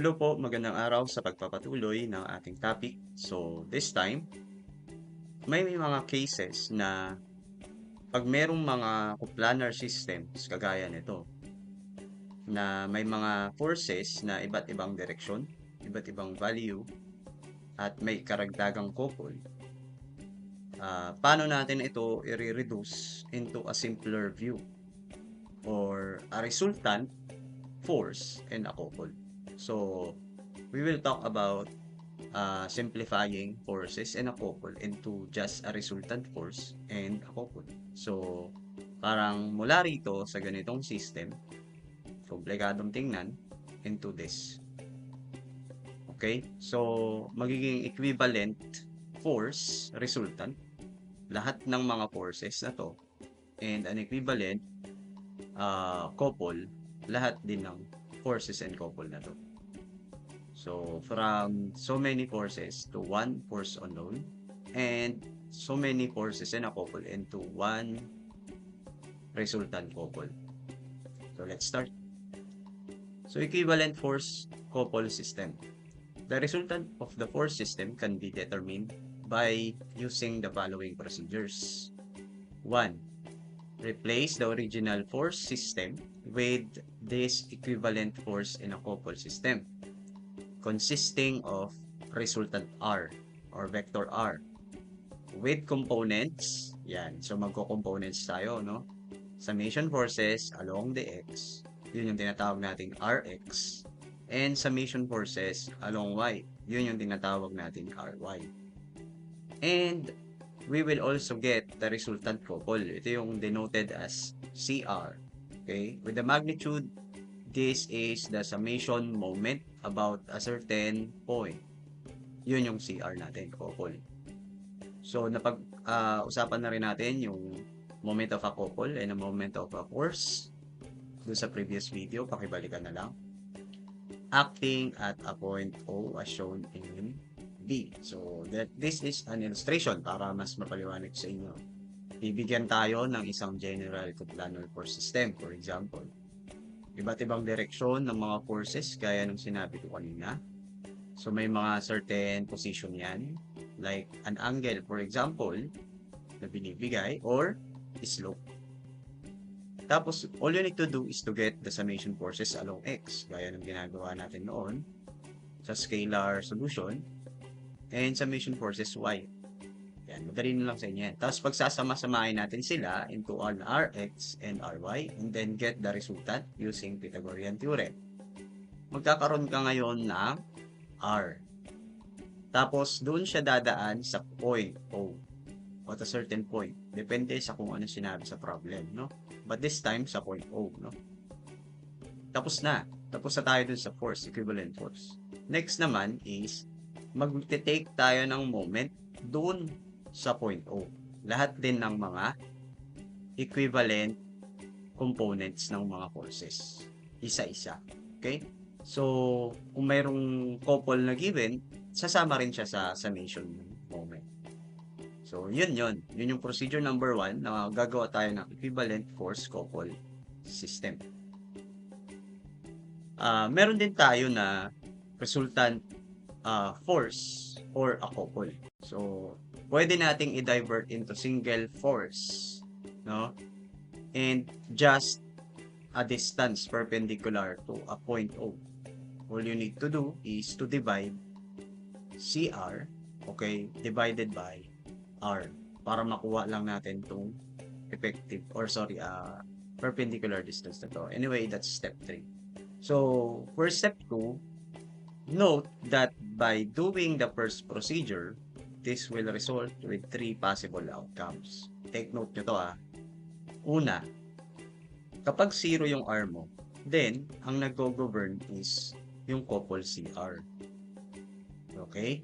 Hello po, magandang araw sa pagpapatuloy ng ating topic. So, this time, may mga cases na pag merong mga coplanar systems, kagaya nito, na may mga forces na iba't ibang direksyon, iba't ibang value, at may karagdagang couple, paano natin ito i-reduce into a simpler view or a resultant force and a couple. So, we will talk about simplifying forces and a couple into just a resultant force and a couple. So, parang mula rito sa ganitong system, komplikadong tingnan into this. Okay? So, magiging equivalent force, resultant, lahat ng mga forces na to, and an equivalent couple, lahat din ng forces and couple na to. So, from so many forces to one force unknown, and so many forces and a couple into one resultant couple. So, let's start. So, equivalent force couple system. The resultant of the force system can be determined by using the following procedures. 1. Replace the original force system with this equivalent force in a couple system consisting of resultant R or vector R with components. Yan. So, magko-components tayo, no? Summation forces along the X. Yun yung tinatawag nating Rx. And summation forces along Y. Yun yung tinatawag nating Ry. And we will also get the resultant couple. Ito yung denoted as CR. Okay? With the magnitude, this is the summation moment about a certain point. Yun yung CR natin, couple. So, usapan na rin natin yung moment of a couple and a moment of a force. Doon sa previous video, pakibalikan na lang. Acting at a point O as shown in B. So, this is an illustration para mas mapaliwanag sa inyo. Bibigyan tayo ng isang general coplanar force system, for example. Iba't ibang direksyon ng mga forces gaya ng sinabi ko kanina. So, may mga certain position yan, like an angle, for example, na binibigay, or slope. Tapos, all you need to do is to get the summation forces along X, gaya ng ginagawa natin noon sa scalar solution, and summation forces Y. Yan, madali na lang sa inyo yan. Tapos, pagsasama-samahin natin sila into an Rx and Ry, and then get the resultant using Pythagorean theorem. Magkakaroon ka ngayon ng R. Tapos, doon siya dadaan sa point O at a certain point. Depende sa kung ano sinabi sa problem, no? But this time, sa point O, no? Tapos na. Tapos na tayo dun sa force, equivalent force. Next naman is, mag-take tayo ng moment dun sa point O. Lahat din ng mga equivalent components ng mga forces. Isa-isa. Okay? So, kung mayroong couple na given, sasama rin siya sa summation moment. So, yun yung procedure number 1 na gagawa tayo ng equivalent force couple system. Meron din tayo na resultant force or a couple. So, pwede nating i-divert into single force, no? And just a distance perpendicular to a point O. All you need to do is to divide CR, okay, divided by R para makuha lang natin itong effective or perpendicular distance na to. Anyway, that's step 3. So, for step 2, note that by doing the first procedure, this will result with 3 possible outcomes. Take note nyo to Una, kapag 0 yung R mo, then, ang nag-govern is yung couple CR. Okay?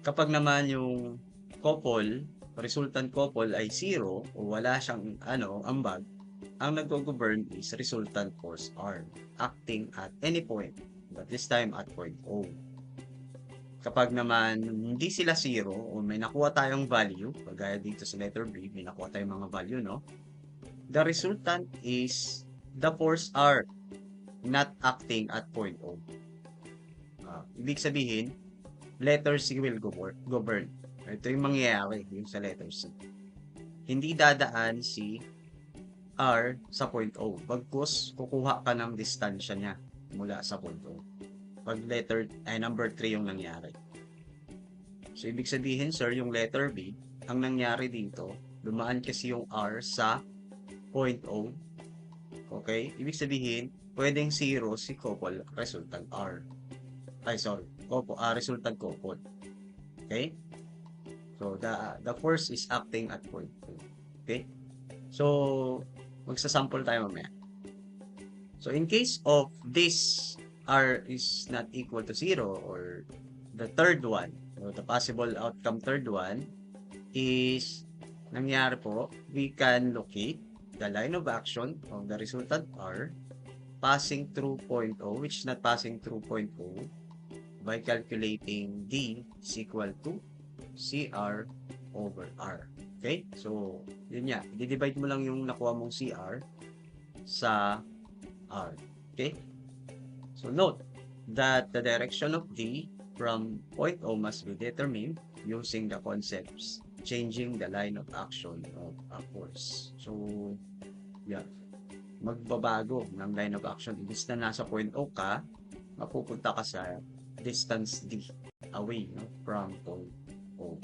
Kapag naman yung couple, resultant couple ay 0 o wala siyang ambag, ang nag-govern is resultant force R acting at any point, but this time at point O. Kapag naman hindi sila 0 o may nakuha tayong value, kagaya dito sa letter B, may nakuha tayong mga value, no? The resultant is the force R not acting at point O. Ibig sabihin, letter C will govern. Ito yung mangyayari, yung sa letter C. Hindi dadaan si R sa point O. Bagkus, kukuha ka ng distansya niya mula sa point O. Pag number 3 yung nangyari. So, ibig sabihin, sir, yung letter B, ang nangyari dito, dumaan kasi yung R sa point O. Okay? Ibig sabihin, pwedeng 0 si couple resultant R. Resultant couple. Okay? So, the force is acting at point O. Okay? So, magsasample tayo mamaya. So, in case of this R is not equal to 0 or the third one, or the possible outcome third one is nangyari po, we can locate the line of action of the resultant R passing through point O, which is not passing through point O, by calculating D is equal to CR over R. Okay? So, yun nga. I-divide mo lang yung nakuha mong CR sa R. Okay? So, note that the direction of D from point O must be determined using the concepts changing the line of action of a force. So, yeah. Magbabago ng line of action. Imbis na nasa point O ka, mapupunta ka sa distance D away from point O.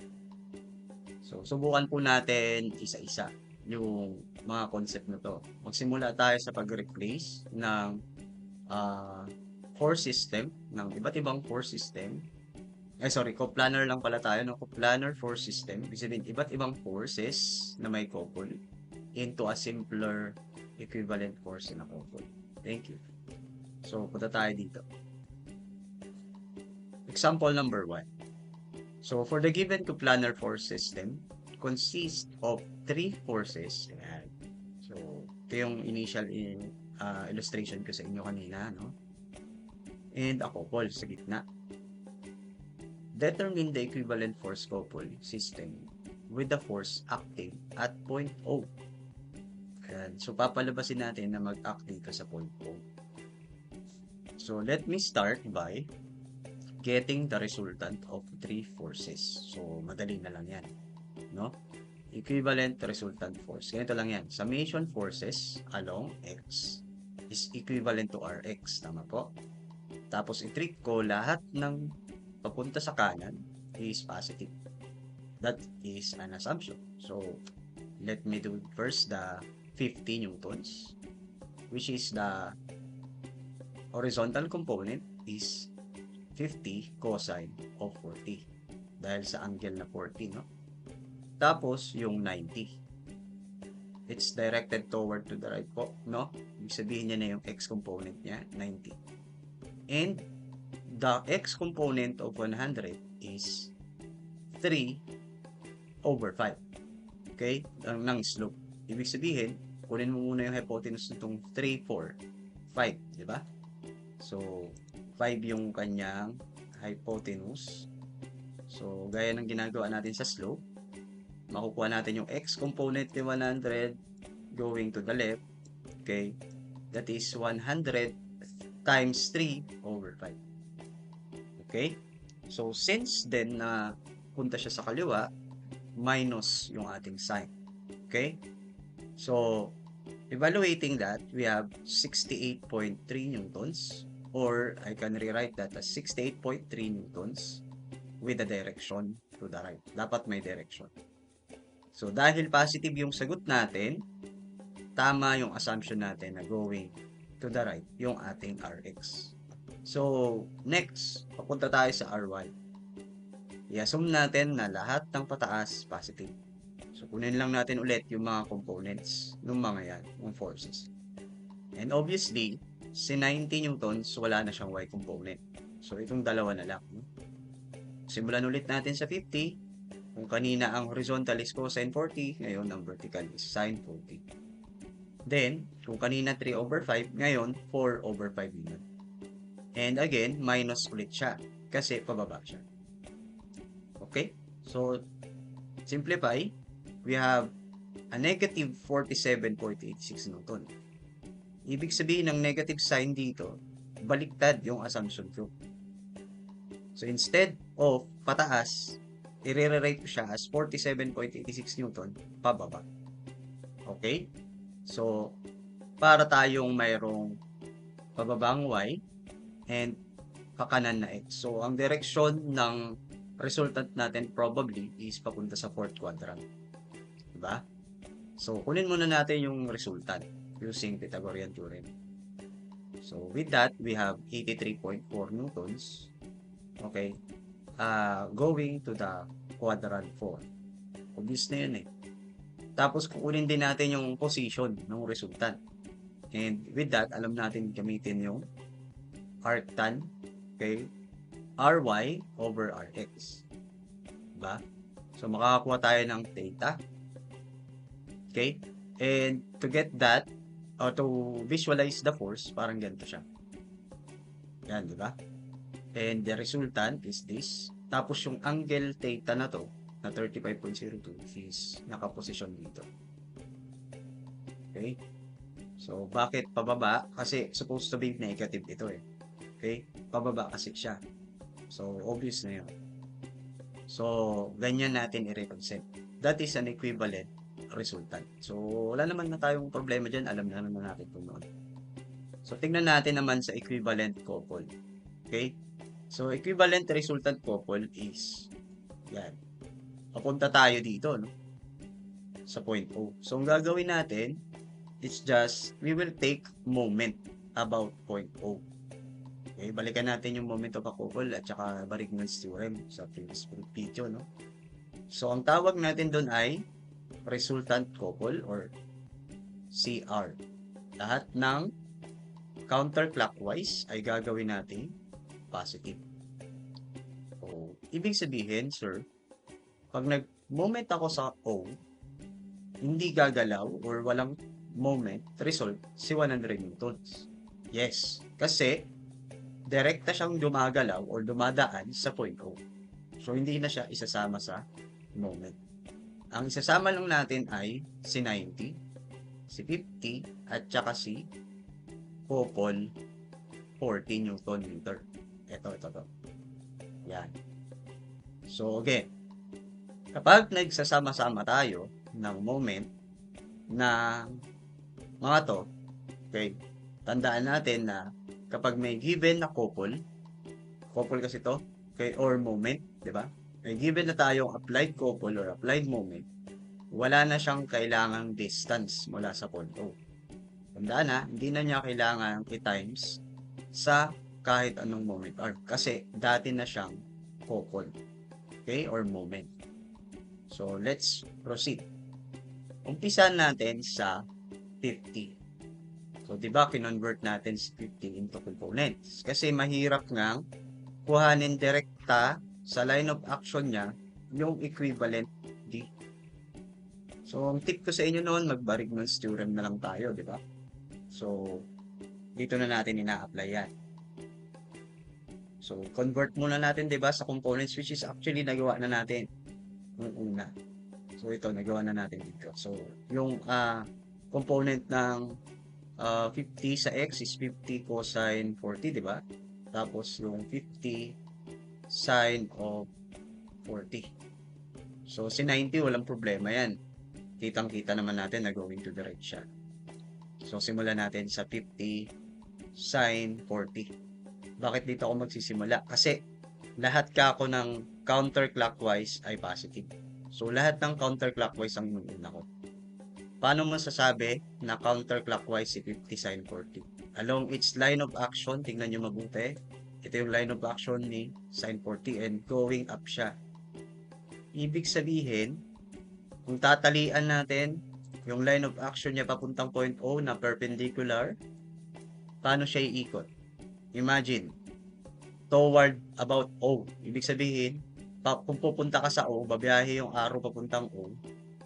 So, subukan po natin isa-isa yung mga concept na to. Magsimula tayo sa pag-replace ng force system, ng iba't ibang force system. Coplanar lang pala tayo, no? Coplanar force system. Ibig sabihin, iba't ibang forces na may couple into a simpler equivalent force in a couple. Thank you. So, punta tayo dito. Example number 1. So, for the given coplanar force system, consists of 3 forces. Ayan. So, ito yung initial illustration ko sa inyo kanina, no? And a couple sa gitna. Determine the equivalent force couple system with the force acting at point O. Ayan. So, papalabasin natin na mag-act dito sa point O. So, let me start by getting the resultant of 3 forces. So, madali na lang yan. No? Equivalent resultant force. Ganito lang yan. Summation forces along X is equivalent to Rx. Tama po? Tapos, i-treat ko lahat ng papunta sa kanan is positive. That is an assumption. So, let me do first the 50 newtons, which is the horizontal component is 50 cosine of 40. Dahil sa angle na 40, no? Tapos, yung 90. It's directed toward to the right po, no? Ibig sabihin niya na yung x component niya, 90. And, the x component of 100 is 3 over 5. Okay? Ng slope. Ibig sabihin, kunin mo muna yung hypotenuse nitong 3, 4, 5. Diba? So, 5 yung kanyang hypotenuse. So, gaya ng ginagawa natin sa slope, makukuha natin yung x component ni 100 going to the left. Okay? That is 100 times 3 over 5. Okay? So, since then na punta siya sa kaliwa, minus yung ating sign. Okay? So, evaluating that, we have 68.3 newtons, or I can rewrite that as 68.3 newtons with the direction to the right. Dapat may direction. So, dahil positive yung sagot natin, tama yung assumption natin na going to the right yung ating Rx. So, next, papunta tayo sa Ry. I-assume natin na lahat ng pataas positive. So, kunin lang natin ulit yung mga components ng mga yan, ng forces. And obviously, si 90 newtons, wala na siyang y component. So, itong dalawa na lang. Simulan ulit natin sa 50. Kung kanina ang horizontal is cosine 40, ngayon ang vertical is sine 40. Then, kung kanina 3 over 5, ngayon 4 over 5 yun. And again, minus ulit siya kasi pababa siya. Okay? So, simplify. We have a negative 47.86 newton. Ibig sabihin ng negative sign dito, baliktad yung assumption ko. So, instead of pataas, i-re-rate ko siya as 47.86 Newton pababa. Okay? So, para tayong mayroong pababang Y and kakanan na X. So, ang direksyon ng resultant natin probably is papunta sa fourth quadrant. Diba? So, kunin muna natin yung resultant using Pythagorean theorem. So, with that, we have 83.4 newtons. Okay. Going to the quadrant 4. Obvious na yun eh. Tapos, kukunin din natin yung position ng resultant. And with that, alam natin gamitin yung arctan, okay, ry over rx. Diba? So, makakakuha tayo ng theta. Okay? And to get that, or to visualize the force, parang ganito siya. Yan, di ba? And the resultant is this. Tapos yung angle theta na to, na 35.02 is nakaposisyon dito. Okay? So, bakit pababa? Kasi supposed to be negative ito eh. Okay? Pababa kasi siya. So, obvious na yun. So, ganyan natin i-represent. That is an equivalent resultant. So, wala naman na tayong problema dyan. Alam na naman natin kung noon. So, tingnan natin naman sa equivalent couple. Okay? So, equivalent resultant couple is yan. Papunta tayo dito, no? Sa point O. So, ang gagawin natin, it's just, we will take moment about point O. Okay, balikan natin yung moment of a couple at saka Barigman's theorem sa previous video, no? So, ang tawag natin doon ay resultant couple or CR. Lahat ng counterclockwise ay gagawin natin positive. So, ibig sabihin, sir, pag nag-moment ako sa O, hindi gagalaw or walang moment, result, si 100 newtons. Yes, kasi direkta siyang dumagalaw or dumadaan sa point O. So, hindi na siya isasama sa moment. Ang isasama lang natin ay si 90, si 50, at saka si couple 40 Newton meter. Ito. Yan. So, again, kapag nagsasama-sama tayo ng moment na mga to, okay, tandaan natin na kapag may given na couple kasi to, okay, or moment, di ba? May given na tayong applied couple or applied moment, wala na siyang kailangang distance mula sa point O. Tandaan na, hindi na niya kailangan i-times sa kahit anong moment arc kasi dati na siyang couple, okay, or moment. So, let's proceed. Umpisan natin sa 50. So, di ba, kinonvert natin si 50 into components. Kasi mahirap nga kuhanin direkta sa line of action niya yung equivalent D. So, ang tip ko sa inyo noon, mag-Barigman's theorem na lang tayo, di ba? So, dito na natin ina-apply yan. So, convert muna natin, di ba, sa components which is actually nagawa na natin yung una. So, ito, nagawa na natin dito. So, yung component ng 50 sa x is 50 cosine 40, di ba? Tapos, yung 50 sine of 40. So, si 90, walang problema yan. Kitang-kita naman natin na going to the right siya. So, simulan natin sa 50 sine 40. Bakit dito ako magsisimula? Kasi, lahat ka ako ng counterclockwise ay positive. So, lahat ng counterclockwise ang inuuna ko. Paano masasabi na counterclockwise si 50 sine 40? Along its line of action, tingnan nyo mabuti. Ito yung line of action ni sine 40 and going up siya. Ibig sabihin, kung tatalian natin yung line of action niya papuntang point O na perpendicular, paano siya iikot? Imagine, toward about O. Ibig sabihin, kung pupunta ka sa O, babiyahe yung arrow papuntang O,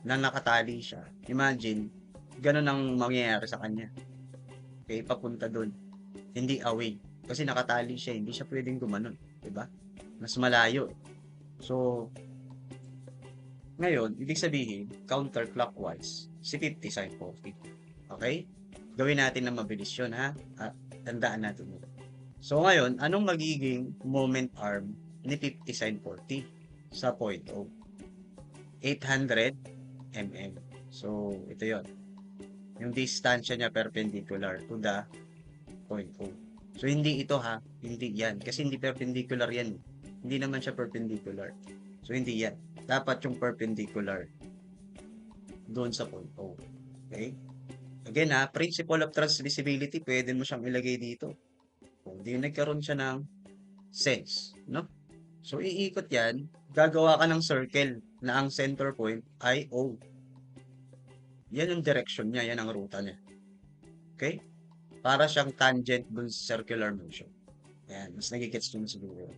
na nakatali siya. Imagine, ganun ang mangyayari sa kanya. Okay, papunta dun. Hindi away. Kasi nakatali siya, hindi siya pwedeng gumanon. Diba? Mas malayo. So, ngayon, ibig sabihin, counterclockwise, si 50 sine 40. Okay? Gawin natin na mabilis yun, ha? Tandaan natin yun. So, ngayon, anong magiging moment arm ni 50 sin 40 sa point O. 800 mm. So, ito yon. Yung distansya niya perpendicular to the point O. So, hindi ito ha. Hindi yan. Kasi hindi perpendicular yan. Hindi naman siya perpendicular. So, hindi yan. Dapat yung perpendicular doon sa point O. Okay? Again ha, principle of transmissibility, pwede mo siyang ilagay dito. Kung di nagkaroon siya ng sense, no? So, iikot yan, gagawa ka ng circle na ang center point ay O. Yan yung direction niya, yan ang ruta niya. Okay? Para siyang tangent dun sa circular motion. Ayan, mas nagigets nyo siguro.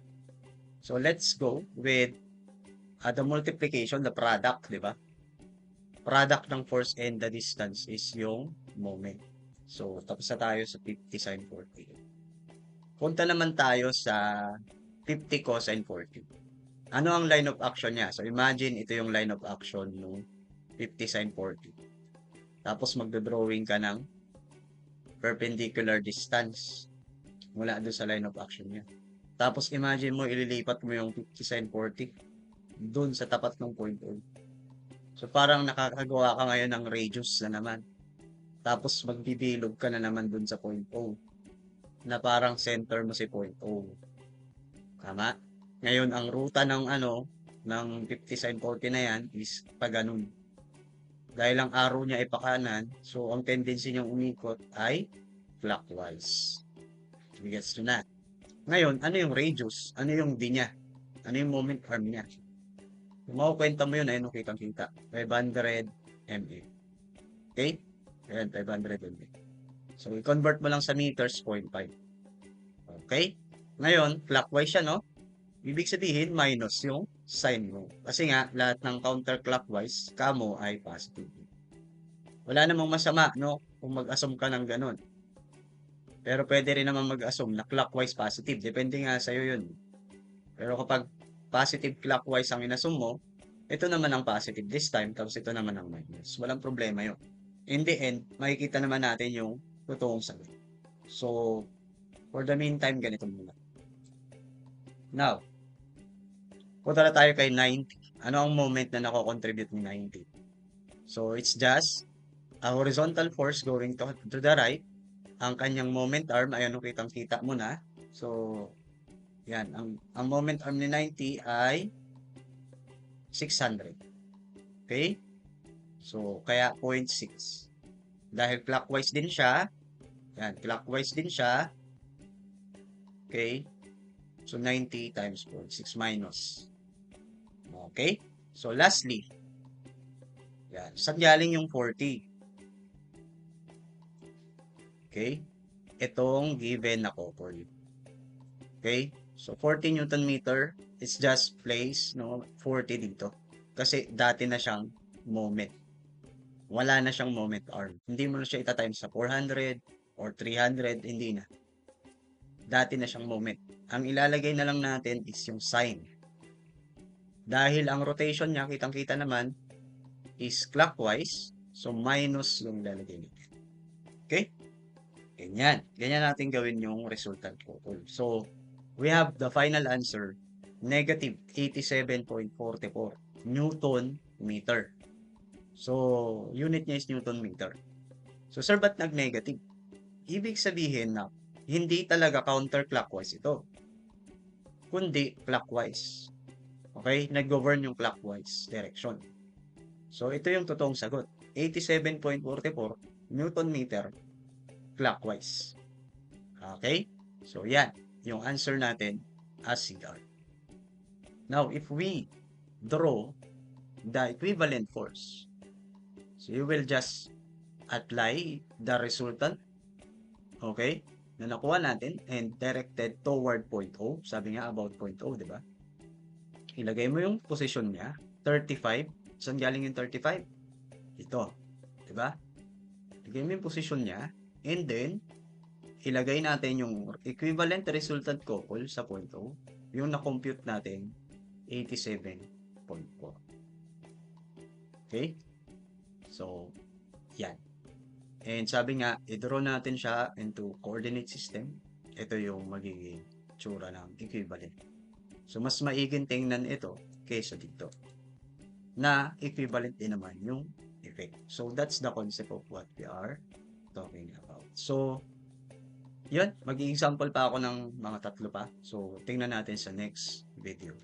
So, let's go with the multiplication, the product, di ba? Product ng force and the distance is yung moment. So, tapos na tayo sa 50 sin 40. Punta naman tayo sa 50 cosine 40. Ano ang line of action niya? So, imagine ito yung line of action ng 50 sin 40. Tapos, magdodrawing ka ng perpendicular distance mula doon sa line of action niya. Tapos, imagine mo, ililipat mo yung 50 sin 40 doon sa tapat ng point O. So, parang nakakagawa ka ngayon ng radius na naman. Tapos, magbibilog ka na naman doon sa point O na parang center mo si point O. Tama? Ngayon, ang ruta ng ng 50 sin 40 na yan is pa ganun. Dahil ang arrow niya ay pakanan, so ang tendency niyang umikot ay clockwise. Gets nyo na. Ngayon, ano yung radius? Ano yung D niya? Ano yung moment arm niya? Kung makukwenta mo yun, ayun, kitang-kita. 500 MA. Okay? Ayan, 500 MA. So, i-convert mo lang sa meters, 0.5. Okay? Ngayon, clockwise siya, no? Ibig sabihin, minus yung sign mo. Kasi nga, lahat ng counterclockwise, kamo ay positive. Wala namang masama, no? Kung mag-assume ka ng ganun. Pero pwede rin naman mag-assume na clockwise positive. Depende nga sa'yo yun. Pero kapag positive clockwise ang inassume mo, ito naman ang positive this time, tapos ito naman ang minus. Walang problema yun. In the end, makikita naman natin yung totoong sagot. So, for the meantime, ganito muna. Now, punta na tayo kay 90. Ano ang moment na nako-contribute ni 90? So, it's just a horizontal force going to the right. Ang kanyang moment arm, ayan, kitang-kita mo na. So, yan. Ang moment arm ni 90 ay 600. Okay? So, kaya 0.6. Dahil clockwise din siya. Yan, clockwise din siya. Okay? So, 90 times 0.6 minus. Okay? So, lastly, yan. Saan galing yung 40? Okay? Itong given na couple. Okay? So, 40 Newton meter is just place, no, 40 dito. Kasi dati na siyang moment. Wala na siyang moment arm. Hindi mo na siya itatimes sa 400 or 300, hindi na. Dati na siyang moment. Ang ilalagay na lang natin is yung sign. Dahil ang rotation niya, kitang-kita naman, is clockwise. So, minus yung ilalagay niya. Okay? Ganyan. Ganyan natin gawin yung resultant couple. So, we have the final answer, negative 87.44 Newton meter. So, unit niya is Newton meter. So, sir, ba't nag-negative? Ibig sabihin na hindi talaga counterclockwise ito, kundi clockwise. Okay? Nag-govern yung clockwise direction. So, ito yung totoong sagot. 87.44 Newton meter clockwise. Okay? So, yan. Yung answer natin as CR. Now, if we draw the equivalent force, so you will just apply the resultant, okay, na nakuha natin and directed toward point O. Sabi nga about point O, di ba? Ilagay mo yung position niya, 35. Saan galing yung 35? Ito, di ba? Ilagay mo yung position niya and then ilagay natin yung equivalent resultant couple sa point O. Yung na-compute natin, 87.4. Okay? So, yan. And sabi nga, i-draw natin siya into coordinate system. Ito yung magiging tsura ng equivalent. So, mas maiging tingnan ito kaysa dito na equivalent din naman yung effect. So, that's the concept of what we are talking about. So, yun, mag-example pa ako ng mga tatlo pa. So, tingnan natin sa next video.